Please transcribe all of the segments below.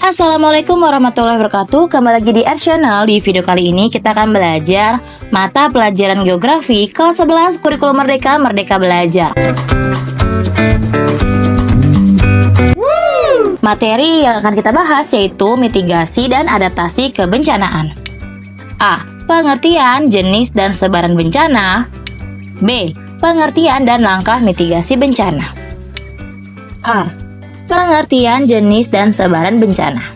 Assalamualaikum warahmatullahi wabarakatuh. Kembali lagi di Art Channel. Di video kali ini kita akan belajar mata pelajaran geografi kelas 11 kurikulum Merdeka Merdeka Belajar. Materi yang akan kita bahas yaitu mitigasi dan adaptasi kebencanaan. A. Pengertian, jenis, dan sebaran bencana. B. Pengertian dan langkah mitigasi bencana. A. Pengertian, jenis, dan sebaran bencana.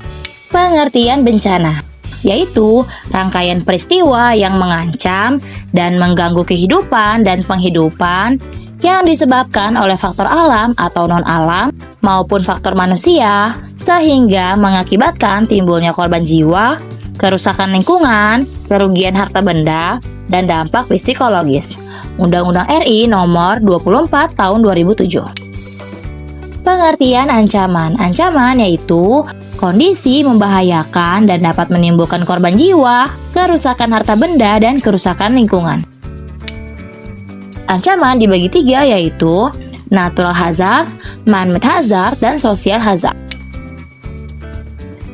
Pengertian bencana yaitu rangkaian peristiwa yang mengancam dan mengganggu kehidupan dan penghidupan yang disebabkan oleh faktor alam atau non-alam maupun faktor manusia sehingga mengakibatkan timbulnya korban jiwa, kerusakan lingkungan, kerugian harta benda, dan dampak psikologis. Undang-Undang RI Nomor 24 Tahun 2007. Pengertian ancaman. Ancaman yaitu kondisi membahayakan dan dapat menimbulkan korban jiwa, kerusakan harta benda, dan kerusakan lingkungan. Ancaman dibagi 3 yaitu natural hazard, man-made hazard, dan social hazard.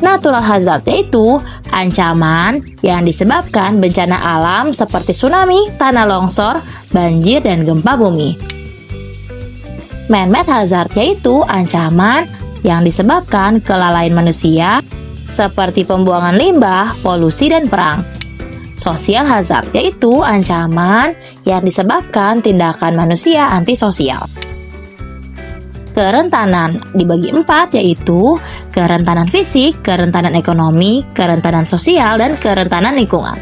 Natural hazard yaitu ancaman yang disebabkan bencana alam seperti tsunami, tanah longsor, banjir, dan gempa bumi. Man-made hazard yaitu ancaman yang disebabkan kelalaian manusia seperti pembuangan limbah, polusi, dan perang. Social hazard yaitu ancaman yang disebabkan tindakan manusia antisosial. Kerentanan dibagi 4 yaitu kerentanan fisik, kerentanan ekonomi, kerentanan sosial, dan kerentanan lingkungan.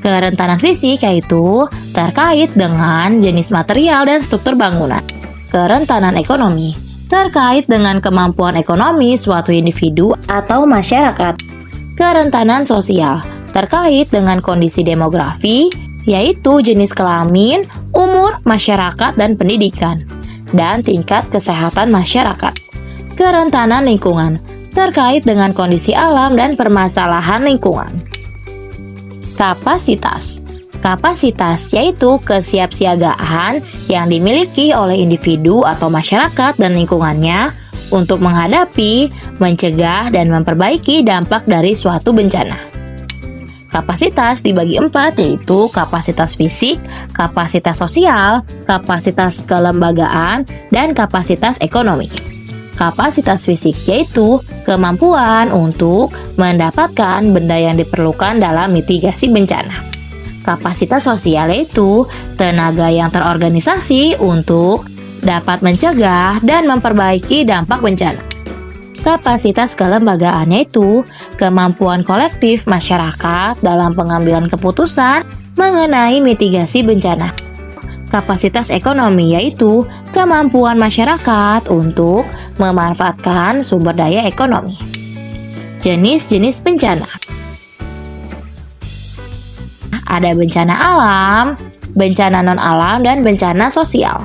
Kerentanan fisik yaitu terkait dengan jenis material dan struktur bangunan. Kerentanan ekonomi terkait dengan kemampuan ekonomi suatu individu atau masyarakat. Kerentanan sosial terkait dengan kondisi demografi, yaitu jenis kelamin, umur, masyarakat, dan pendidikan, dan tingkat kesehatan masyarakat. Kerentanan lingkungan terkait dengan kondisi alam dan permasalahan lingkungan. Kapasitas yaitu kesiapsiagaan yang dimiliki oleh individu atau masyarakat dan lingkungannya untuk menghadapi, mencegah, dan memperbaiki dampak dari suatu bencana. Kapasitas dibagi 4 yaitu kapasitas fisik, kapasitas sosial, kapasitas kelembagaan, dan kapasitas ekonomi. Kapasitas fisik yaitu kemampuan untuk mendapatkan benda yang diperlukan dalam mitigasi bencana. Kapasitas sosial yaitu tenaga yang terorganisasi untuk dapat mencegah dan memperbaiki dampak bencana. Kapasitas kelembagaan yaitu kemampuan kolektif masyarakat dalam pengambilan keputusan mengenai mitigasi bencana. Kapasitas ekonomi yaitu kemampuan masyarakat untuk memanfaatkan sumber daya ekonomi. Jenis-jenis bencana. Ada bencana alam, bencana non-alam, dan bencana sosial.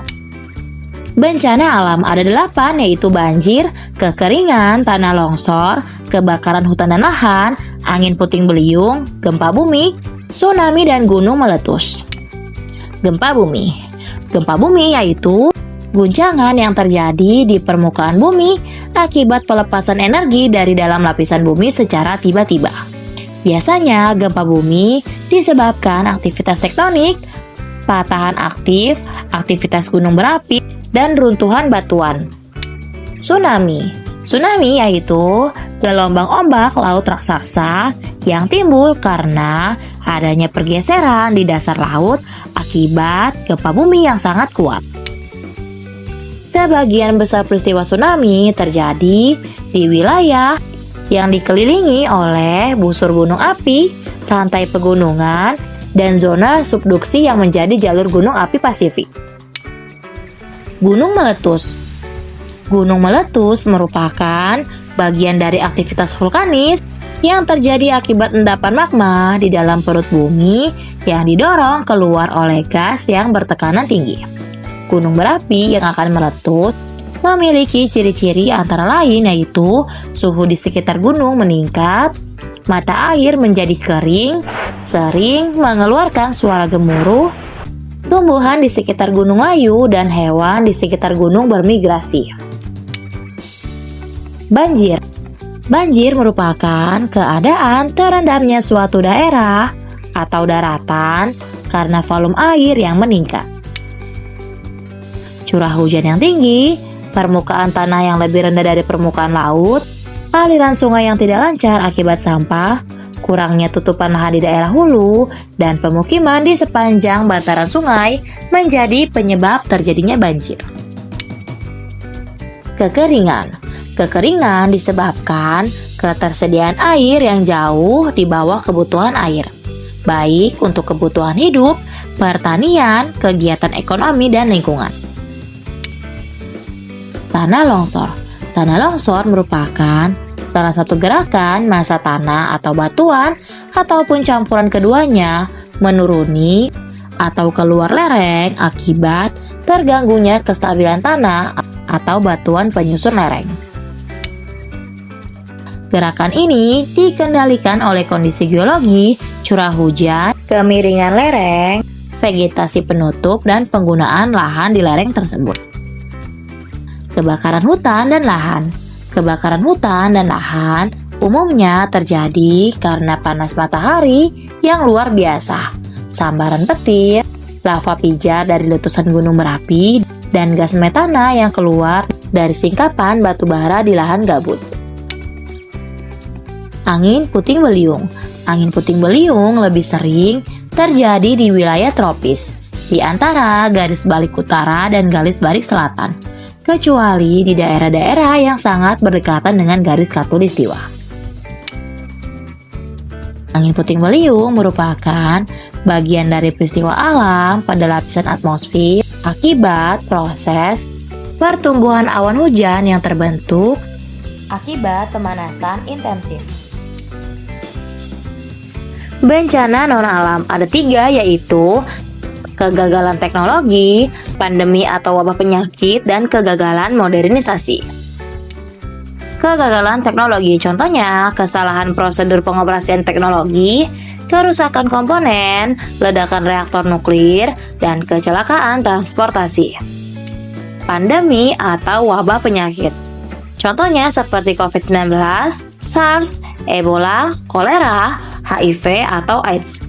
Bencana alam ada 8 yaitu banjir, kekeringan, tanah longsor, kebakaran hutan dan lahan, angin puting beliung, gempa bumi, tsunami, dan gunung meletus. Gempa bumi. Gempa bumi yaitu guncangan yang terjadi di permukaan bumi akibat pelepasan energi dari dalam lapisan bumi secara tiba-tiba. Biasanya gempa bumi disebabkan aktivitas tektonik, patahan aktif, aktivitas gunung berapi, dan runtuhan batuan. Tsunami yaitu gelombang ombak laut raksasa yang timbul karena adanya pergeseran di dasar laut akibat gempa bumi yang sangat kuat. Sebagian besar peristiwa tsunami terjadi di wilayah yang dikelilingi oleh busur gunung api, rantai pegunungan, dan zona subduksi yang menjadi jalur gunung api Pasifik. Gunung meletus. Gunung meletus merupakan bagian dari aktivitas vulkanis yang terjadi akibat endapan magma di dalam perut bumi yang didorong keluar oleh gas yang bertekanan tinggi. Gunung berapi yang akan meletus memiliki ciri-ciri antara lain yaitu suhu di sekitar gunung meningkat, mata air menjadi kering, sering mengeluarkan suara gemuruh, tumbuhan di sekitar gunung layu, dan hewan di sekitar gunung bermigrasi. Banjir. Banjir merupakan keadaan terendamnya suatu daerah atau daratan karena volume air yang meningkat. Curah hujan yang tinggi, permukaan tanah yang lebih rendah dari permukaan laut, aliran sungai yang tidak lancar akibat sampah, kurangnya tutupan lahan di daerah hulu, dan pemukiman di sepanjang bantaran sungai menjadi penyebab terjadinya banjir. Kekeringan. Kekeringan disebabkan ketersediaan air yang jauh di bawah kebutuhan air, baik untuk kebutuhan hidup, pertanian, kegiatan ekonomi, dan lingkungan. Tanah longsor. Tanah longsor merupakan salah satu gerakan massa tanah atau batuan ataupun campuran keduanya menuruni atau keluar lereng akibat terganggunya kestabilan tanah atau batuan penyusun lereng. Gerakan ini dikendalikan oleh kondisi geologi, curah hujan, kemiringan lereng, vegetasi penutup, dan penggunaan lahan di lereng tersebut. Kebakaran hutan dan lahan. Kebakaran hutan dan lahan umumnya terjadi karena panas matahari yang luar biasa, sambaran petir, lava pijar dari letusan gunung berapi, dan gas metana yang keluar dari singkapan batu bara di lahan gambut. Angin puting beliung. Angin puting beliung lebih sering terjadi di wilayah tropis, di antara garis balik utara dan garis balik selatan, kecuali di daerah-daerah yang sangat berdekatan dengan garis khatulistiwa. Angin puting beliung merupakan bagian dari peristiwa alam pada lapisan atmosfer akibat proses pertumbuhan awan hujan yang terbentuk akibat pemanasan intensif. Bencana non-alam ada 3, yaitu kegagalan teknologi, pandemi atau wabah penyakit, dan kegagalan modernisasi. Kegagalan teknologi, contohnya kesalahan prosedur pengoperasian teknologi, kerusakan komponen, ledakan reaktor nuklir, dan kecelakaan transportasi. Pandemi atau wabah penyakit, contohnya seperti COVID-19, SARS, Ebola, kolera, HIV, atau AIDS.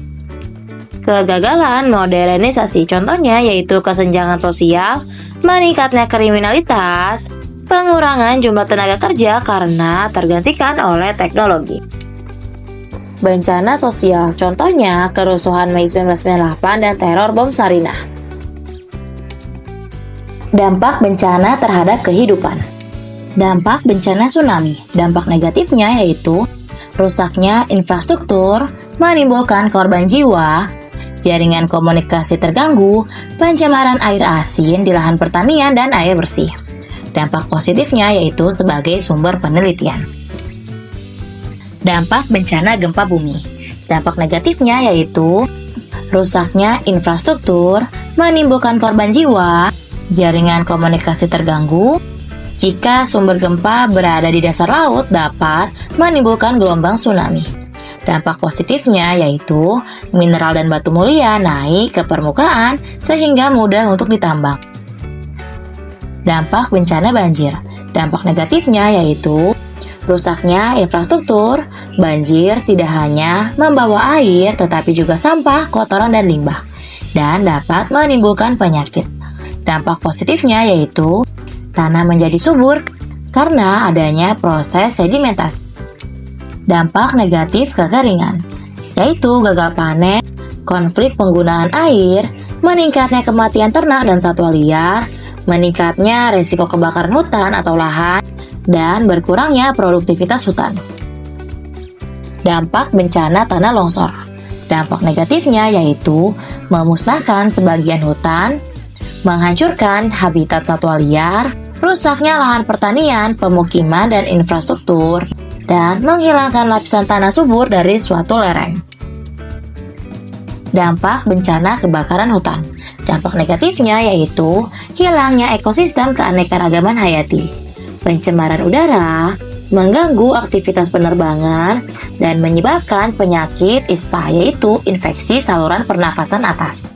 Kegagalan modernisasi, contohnya yaitu kesenjangan sosial, meningkatnya kriminalitas, pengurangan jumlah tenaga kerja karena tergantikan oleh teknologi. Bencana sosial, contohnya kerusuhan Mei 1998 dan teror bom Sarinah. Dampak bencana terhadap kehidupan. Dampak bencana tsunami. Dampak negatifnya yaitu rusaknya infrastruktur, menimbulkan korban jiwa, jaringan komunikasi terganggu, pencemaran air asin di lahan pertanian dan air bersih. Dampak positifnya yaitu sebagai sumber penelitian. Dampak bencana gempa bumi. Dampak negatifnya yaitu rusaknya infrastruktur, menimbulkan korban jiwa, jaringan komunikasi terganggu. Jika sumber gempa berada di dasar laut, dapat menimbulkan gelombang tsunami. Dampak positifnya yaitu mineral dan batu mulia naik ke permukaan sehingga mudah untuk ditambang. Dampak bencana banjir. Dampak negatifnya yaitu rusaknya infrastruktur. Banjir tidak hanya membawa air tetapi juga sampah, kotoran, dan limbah, dan dapat menimbulkan penyakit. Dampak positifnya yaitu tanah menjadi subur karena adanya proses sedimentasi. Dampak negatif kekeringan, yaitu gagal panen, konflik penggunaan air, meningkatnya kematian ternak dan satwa liar, meningkatnya resiko kebakaran hutan atau lahan, dan berkurangnya produktivitas hutan. Dampak bencana tanah longsor. Dampak negatifnya yaitu memusnahkan sebagian hutan, menghancurkan habitat satwa liar, rusaknya lahan pertanian, pemukiman, dan infrastruktur, dan menghilangkan lapisan tanah subur dari suatu lereng. Dampak bencana kebakaran hutan. Dampak negatifnya yaitu hilangnya ekosistem keanekaragaman hayati, pencemaran udara, mengganggu aktivitas penerbangan, dan menyebabkan penyakit ISPA yaitu infeksi saluran pernafasan atas.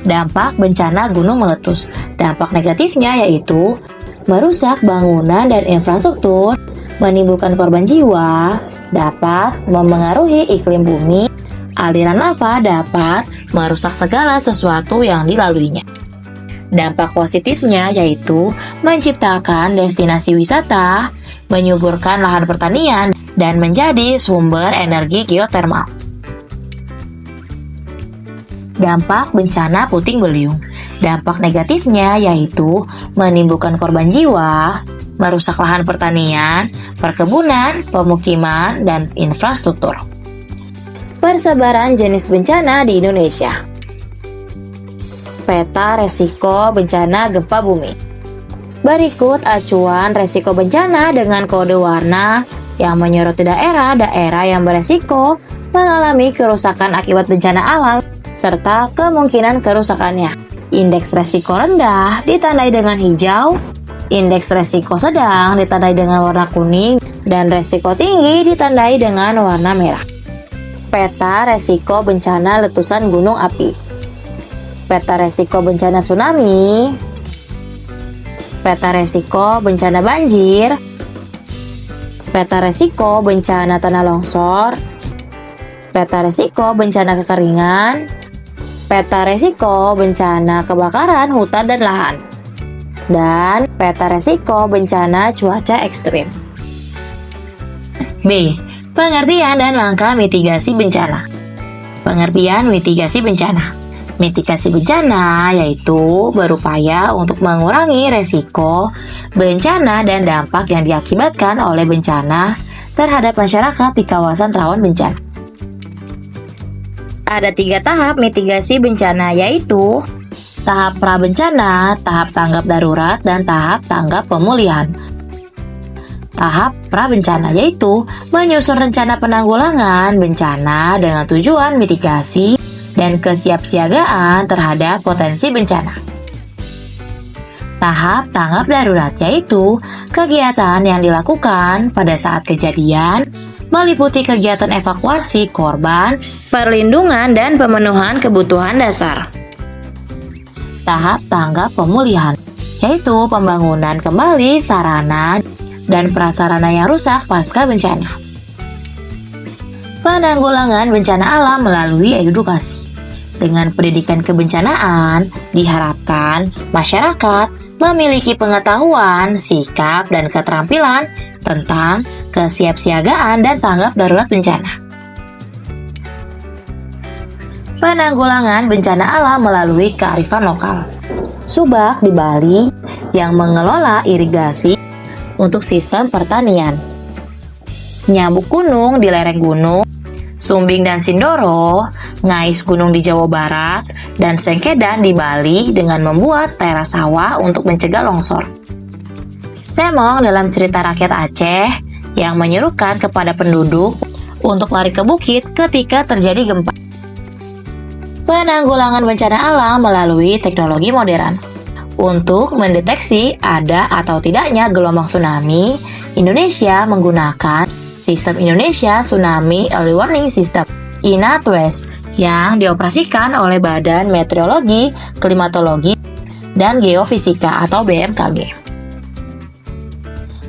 Dampak bencana gunung meletus. Dampak negatifnya yaitu merusak bangunan dan infrastruktur, menimbulkan korban jiwa, dapat memengaruhi iklim bumi, aliran lava dapat merusak segala sesuatu yang dilaluinya. Dampak positifnya yaitu menciptakan destinasi wisata, menyuburkan lahan pertanian, dan menjadi sumber energi geotermal. Dampak bencana puting beliung. Dampak negatifnya yaitu menimbulkan korban jiwa, merusak lahan pertanian, perkebunan, pemukiman, dan infrastruktur. Persebaran jenis bencana di Indonesia. Peta resiko bencana gempa bumi. Berikut acuan resiko bencana dengan kode warna yang menyoroti daerah-daerah yang beresiko mengalami kerusakan akibat bencana alam serta kemungkinan kerusakannya. Indeks resiko rendah ditandai dengan hijau, indeks resiko sedang ditandai dengan warna kuning, dan resiko tinggi ditandai dengan warna merah. Peta resiko bencana letusan gunung api. Peta resiko bencana tsunami. Peta resiko bencana banjir. Peta resiko bencana tanah longsor. Peta resiko bencana kekeringan. Peta resiko bencana kebakaran hutan dan lahan. Dan peta resiko bencana cuaca ekstrim. B. Pengertian dan langkah mitigasi bencana. Pengertian mitigasi bencana. Mitigasi bencana yaitu berupaya untuk mengurangi resiko bencana dan dampak yang diakibatkan oleh bencana terhadap masyarakat di kawasan rawan bencana. Ada 3 tahap mitigasi bencana yaitu tahap prabencana, tahap tanggap darurat, dan tahap tanggap pemulihan. Tahap prabencana yaitu menyusun rencana penanggulangan bencana dengan tujuan mitigasi dan kesiapsiagaan terhadap potensi bencana. Tahap tanggap darurat yaitu kegiatan yang dilakukan pada saat kejadian meliputi kegiatan evakuasi korban, perlindungan, dan pemenuhan kebutuhan dasar. Tahap tanggap pemulihan yaitu pembangunan kembali sarana dan prasarana yang rusak pasca bencana. Penanggulangan bencana alam melalui edukasi. Dengan pendidikan kebencanaan, diharapkan masyarakat memiliki pengetahuan, sikap, dan keterampilan tentang kesiapsiagaan dan tanggap darurat bencana. Penanggulangan bencana alam melalui kearifan lokal. Subak di Bali yang mengelola irigasi untuk sistem pertanian. Nyamuk gunung di lereng gunung, Sumbing dan Sindoro, Ngais gunung di Jawa Barat, dan Sengkedan di Bali dengan membuat teras sawah untuk mencegah longsor. Semong dalam cerita rakyat Aceh yang menyerukan kepada penduduk untuk lari ke bukit ketika terjadi gempa. Penanggulangan bencana alam melalui teknologi modern. Untuk mendeteksi ada atau tidaknya gelombang tsunami, Indonesia menggunakan Sistem Indonesia Tsunami Early Warning System (INATWES) yang dioperasikan oleh Badan Meteorologi, Klimatologi, dan Geofisika atau BMKG.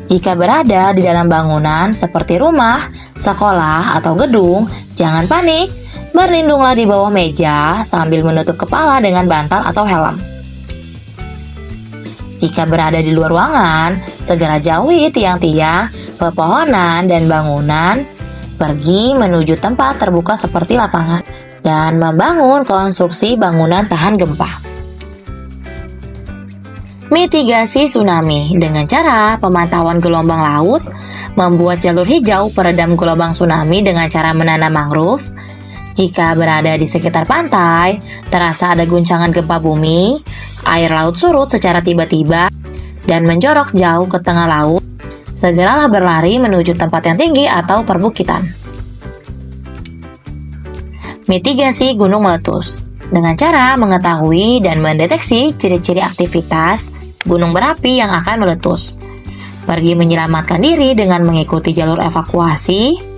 Jika berada di dalam bangunan seperti rumah, sekolah, atau gedung, jangan panik, berlindunglah di bawah meja sambil menutup kepala dengan bantal atau helm. Jika berada di luar ruangan, segera jauhi tiang-tiang, pepohonan, dan bangunan. Pergi menuju tempat terbuka seperti lapangan dan membangun konstruksi bangunan tahan gempa. Mitigasi tsunami dengan cara pemantauan gelombang laut, membuat jalur hijau peredam gelombang tsunami dengan cara menanam mangrove. Jika berada di sekitar pantai, terasa ada guncangan gempa bumi, air laut surut secara tiba-tiba, dan menjorok jauh ke tengah laut, segeralah berlari menuju tempat yang tinggi atau perbukitan. Mitigasi gunung meletus dengan cara mengetahui dan mendeteksi ciri-ciri aktivitas gunung berapi yang akan meletus. Pergi menyelamatkan diri dengan mengikuti jalur evakuasi.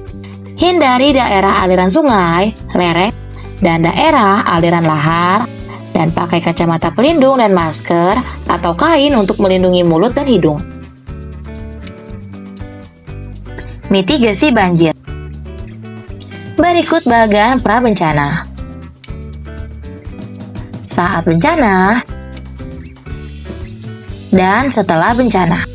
Hindari daerah aliran sungai, lereng, dan daerah aliran lahar, dan pakai kacamata pelindung dan masker atau kain untuk melindungi mulut dan hidung. Mitigasi banjir. Berikut bagian prabencana. Saat bencana dan setelah bencana.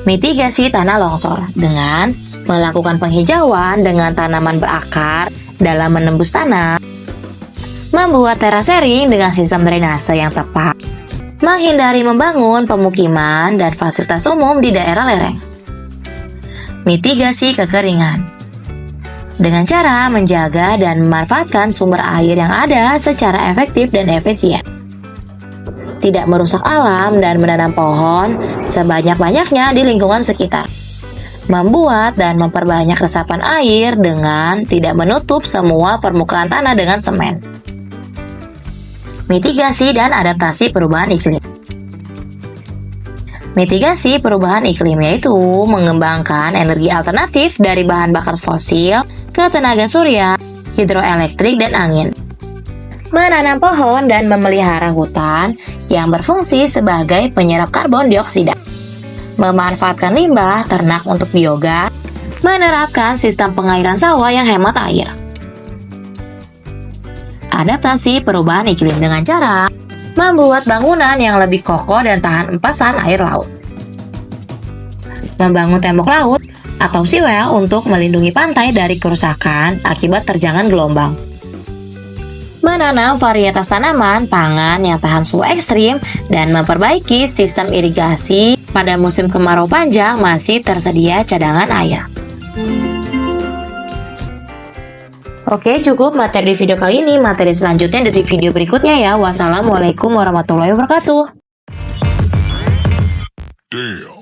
Mitigasi tanah longsor dengan melakukan penghijauan dengan tanaman berakar dalam menembus tanah, membuat terasering dengan sistem drainase yang tepat, menghindari membangun pemukiman dan fasilitas umum di daerah lereng. Mitigasi kekeringan dengan cara menjaga dan memanfaatkan sumber air yang ada secara efektif dan efisien. Tidak merusak alam dan menanam pohon sebanyak-banyaknya di lingkungan sekitar. Membuat dan memperbanyak resapan air dengan tidak menutup semua permukaan tanah dengan semen. Mitigasi dan adaptasi perubahan iklim. Mitigasi perubahan iklim yaitu mengembangkan energi alternatif dari bahan bakar fosil ke tenaga surya, hidroelektrik, dan angin. Menanam pohon dan memelihara hutan yang berfungsi sebagai penyerap karbon dioksida. Memanfaatkan limbah ternak untuk biogas, menerapkan sistem pengairan sawah yang hemat air. Adaptasi perubahan iklim dengan cara membuat bangunan yang lebih kokoh dan tahan empasan air laut. Membangun tembok laut atau seawall untuk melindungi pantai dari kerusakan akibat terjangan gelombang. Menanam varietas tanaman pangan yang tahan suhu ekstrim dan memperbaiki sistem irigasi pada musim kemarau panjang masih tersedia cadangan air. Oke, cukup materi di video kali ini. Materi selanjutnya dari video berikutnya ya. Wassalamualaikum warahmatullahi wabarakatuh. Damn.